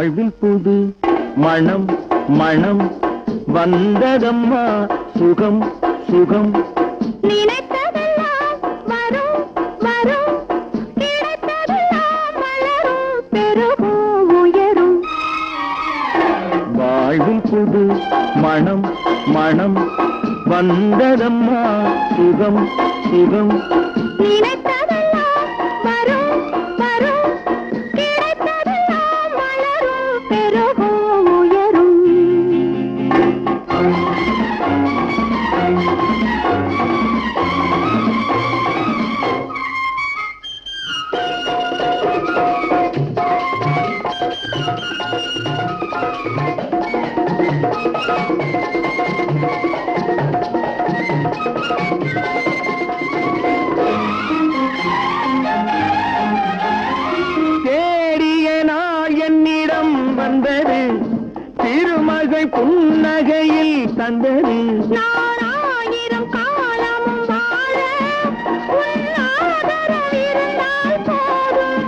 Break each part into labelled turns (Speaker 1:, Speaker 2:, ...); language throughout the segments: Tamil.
Speaker 1: வாழ்வில் புது மனம் மனம் வந்ததம்மா சுகம் சுகம்
Speaker 2: நினைத்ததெல்லாம் வரும் வரும் கிடைத்ததெல்லாம் மலரும் பெருகும் உயரும்
Speaker 1: வாழ்வில் புது மனம் மனம் வந்ததம்மா சுகம் சுகம்
Speaker 2: நினைத்ததெல்லாம் வரும் வரும் கிடைத்ததெல்லாம் மலரும் பெருகும் உயரும்
Speaker 1: தேடிய நாள் என்னிடம் வந்தது திருமகள் புன்னகையில் தந்தது
Speaker 2: நான் ஆயிரம் காலமும் வாழ உன் ஆதரவு இருந்தால் போதும்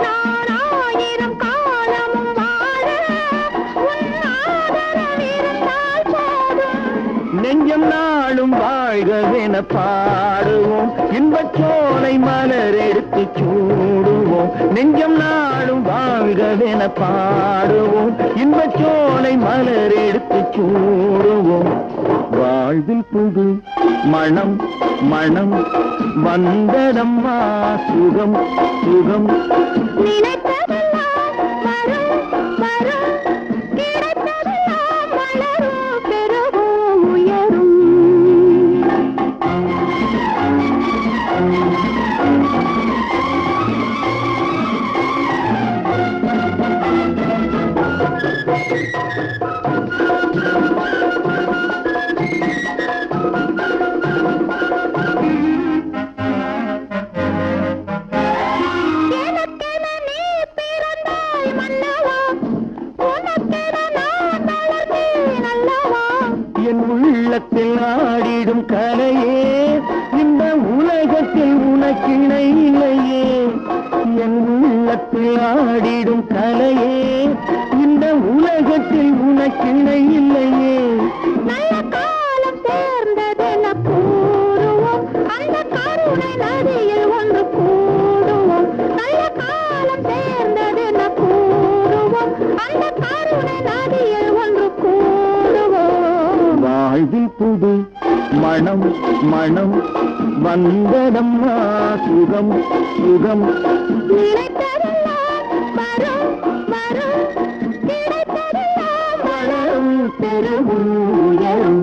Speaker 2: நான் ஆயிரம் காலமும் வாழ உன் ஆதரவு இருந்தால் போதும்
Speaker 1: நெஞ்சம் நாளும் வாழ்கவென பாடுவோம் இன்பச்சோலை மலர் எடுத்து சூடுவோம் நெஞ்சம் நாளும் வாழ்கவென பாடுவோம் இன்பச்சோலை மலர் எடுத்து சூடுவோம் வாழ்வில் புது மனம் மனம் வந்ததம்மா சுகம் சுகம்
Speaker 2: நினைத்ததெல்லாம் வரும் வரும் கிடைத்ததெல்லாம் மலரும் பெருகும் உயரும் எனக்கென நீ பிறந்தாய் மன்னவா உனக்கென நான் வளர்ந்தேன் அல்லவா
Speaker 1: என் உள்ளத்தில் ஆடிடும் கலையே இந்த உலகத்தில் உனக்கிணை இல்லையே என் உள்ளத்தில் ஆடிடும் கலையே இந்த உலகத்தில் உனக்கிணை இல்லையே
Speaker 2: நல்ல காலம் சேர்ந்ததென கூறுவோம் அந்த கருணை நதியில் ஒன்று கூடுவோம் நல்ல காலம் சேர்ந்ததென கூறுவோம் அந்த கருணை நதியில் ஒன்று கூடுவோம்
Speaker 1: வாழ்வில் புது மனம் மனம் வந்ததம்மா சுகம் சுகம்
Speaker 2: நினைத்ததெல்லாம் வரும் வரும் கிடைத்ததெல்லாம்
Speaker 1: வளரும் பெருகும் உயரும்